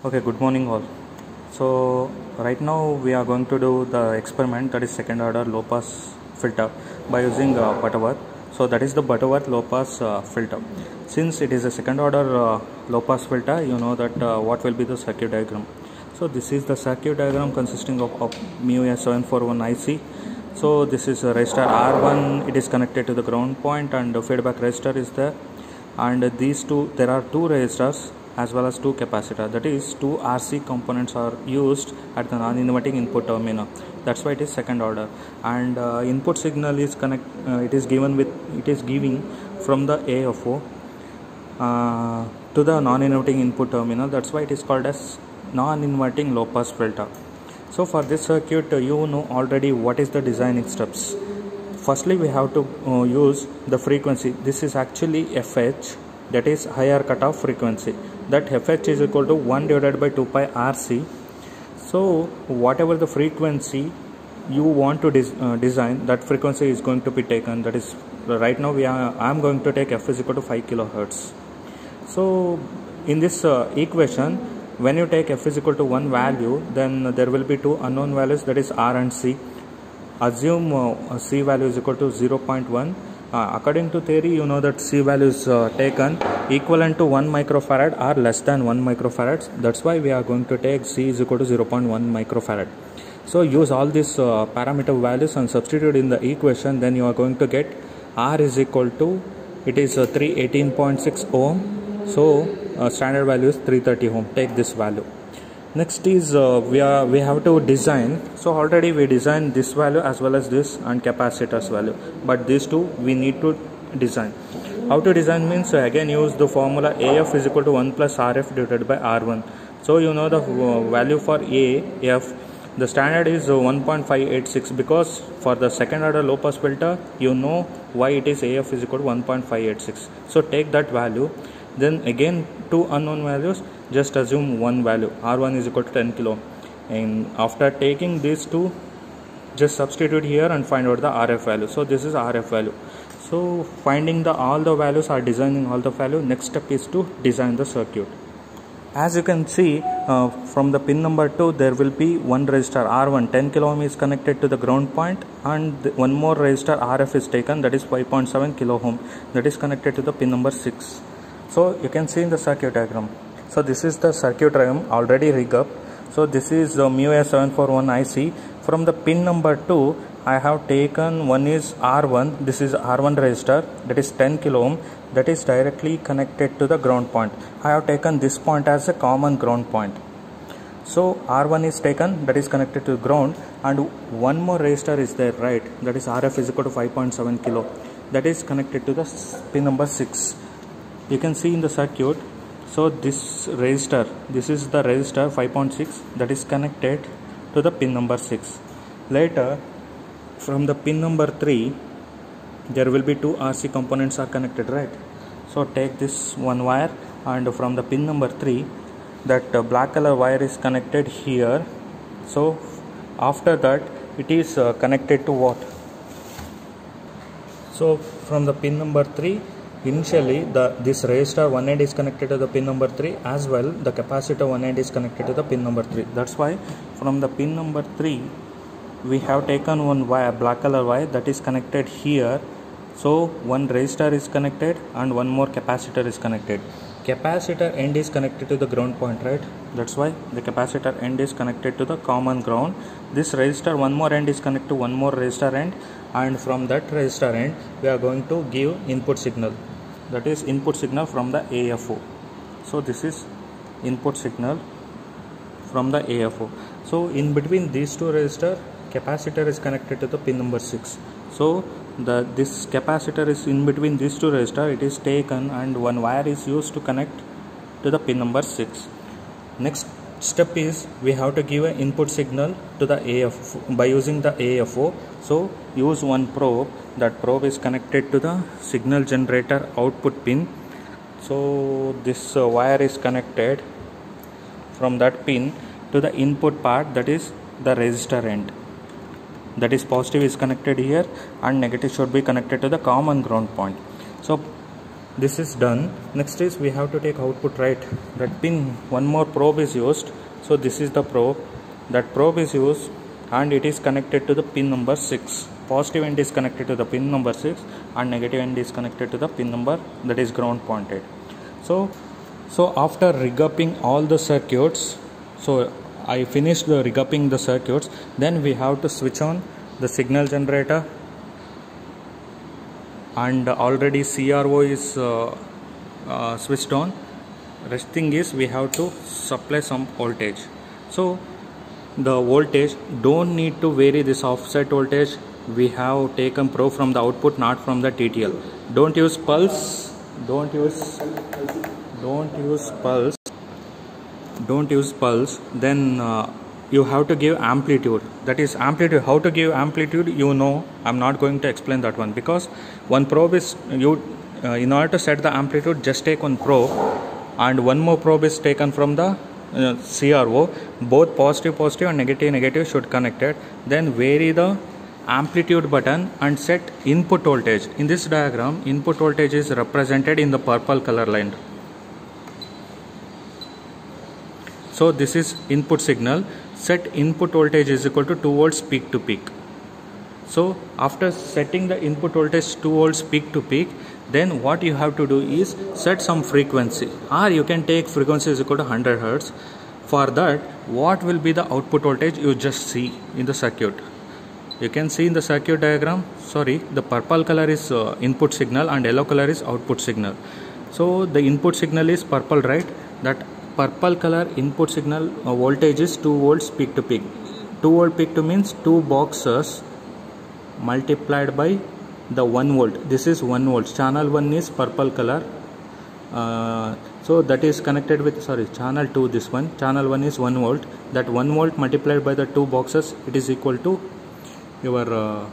Okay, good morning all. So right now we are going to do the experiment, that is second order low pass filter by using Butterworth. So that is the Butterworth low pass filter. Since it is a second order low pass filter, you know that what will be the circuit diagram. So this is the circuit diagram consisting of MUA741 IC. So this is a resistor R1, it is connected to the ground point, and the feedback resistor is there, and these two, there are two resistors as well as two capacitors, that is two RC components are used at the non-inverting input terminal. That's why it is second order. And input signal is it is giving from the AFO to the non-inverting input terminal. That's why it is called as non-inverting low pass filter. So for this circuit, you know already what is the designing steps. Firstly, we have to use the frequency. This is actually FH, that is higher cutoff frequency. That FH is equal to 1 divided by 2 pi RC. So whatever the frequency you want to design, that frequency is going to be taken. That is, right now I am going to take F is equal to 5 kilohertz. So in this equation, when you take F is equal to 1 value, then there will be two unknown values, that is R and C. Assume C value is equal to 0.1. According to theory, you know that C value is taken equivalent to 1 microfarad or less than 1 microfarad. That's why we are going to take C is equal to 0.1 microfarad. So use all these parameter values and substitute in the equation. Then you are going to get R is equal to, it is 318.6 ohm. So standard value is 330 ohm. Take this value. Next is we have to design. So already we designed this value as well as this and capacitors value, but these two we need to design. How to design means again use the formula AF is equal to 1 plus RF divided by R1. So you know the value for AF, the standard is 1.586, because for the second order low pass filter, you know why it is AF is equal to 1.586. So take that value. Then again two unknown values, just assume one value, R1 is equal to 10 kilo, and after taking these two, just substitute here and find out the RF value. So this is RF value. So finding all the values or designing all the value, next step is to design the circuit. As you can see from the pin number 2, there will be one resistor R1 10 kilo ohm is connected to the ground point, and one more resistor RF is taken, that is 5.7 kilo ohm, that is connected to the pin number 6. So you can see in the circuit diagram. So this is the circuit diagram already rigged up. So this is the MUA741 IC. From the pin number 2, I have taken one is R1. This is R1 resistor, that is 10 kilo ohm, that is directly connected to the ground point. I have taken this point as a common ground point. So R1 is taken, that is connected to the ground, and one more resistor is there, right? That is RF is equal to 5.7 kilo, that is connected to the pin number 6. You can see in the circuit. So this resistor, this is the resistor 5.6 that is connected to the pin number 6. Later, from the pin number 3, there will be two RC components are connected, right? So take this one wire, and from the pin number 3, that black color wire is connected here. So after that, it is connected to what? So from the pin number 3, initially this resistor one end is connected to the pin number 3, as well the capacitor one end is connected to the pin number 3. That's why from the pin number 3, we have taken one wire, black color wire, that is connected here. So one resistor is connected and one more capacitor is connected. Capacitor end is connected to the ground point, right? That's why the capacitor end is connected to the common ground. This resistor one more end is connected to one more resistor end, and from that resistor end we are going to give input signal, that is input signal from the AFO. So this is input signal from the AFO. So in between these two resistors, capacitor is connected to the pin number 6. So this capacitor is in between these two resistors, it is taken, and one wire is used to connect to the pin number 6. Next step is we have to give an input signal to the AFO by using the AFO. So use one probe. That probe is connected to the signal generator output pin. So this wire is connected from that pin to the input part, that is the resistor end. That is positive is connected here and negative should be connected to the common ground point. So This is done. Next is we have to take output, right? That pin, one more probe is used. So this is the probe. That probe is used and it is connected to the pin number 6. Positive end is connected to the pin number 6 and negative end is connected to the pin number that is ground pointed. So after rig-upping all the circuits, so I finished the rig-upping the circuits, then we have to switch on the signal generator, and already CRO is switched on. Rest thing is we have to supply some voltage. So the voltage, don't need to vary this offset voltage. We have taken probe from the output, not from the TTL. Don't use pulse, don't use pulse. Then you have to give amplitude. That is amplitude. How to give amplitude, you know, I'm not going to explain that one, because one probe is in order to set the amplitude, just take one probe and one more probe is taken from the CRO. Both positive and negative should connected. Then vary the amplitude button and set input voltage. In this diagram, input voltage is represented in the purple color line. So this is input signal. Set input voltage is equal to 2 volts peak to peak. So after setting the input voltage 2 volts peak to peak, then what you have to do is set some frequency, or you can take frequency is equal to 100 Hz. For that, what will be the output voltage, you just see in the circuit. You can see in the circuit diagram, the purple color is input signal and yellow color is output signal. So the input signal is purple, right? That purple color input signal voltage is 2 volts peak to peak. 2 volt peak to means 2 boxes multiplied by the 1 volt. This is 1 volt. Channel 1 is purple color. So that is connected with channel 2. This one, channel 1 is 1 volt. That 1 volt multiplied by the 2 boxes, it is equal to your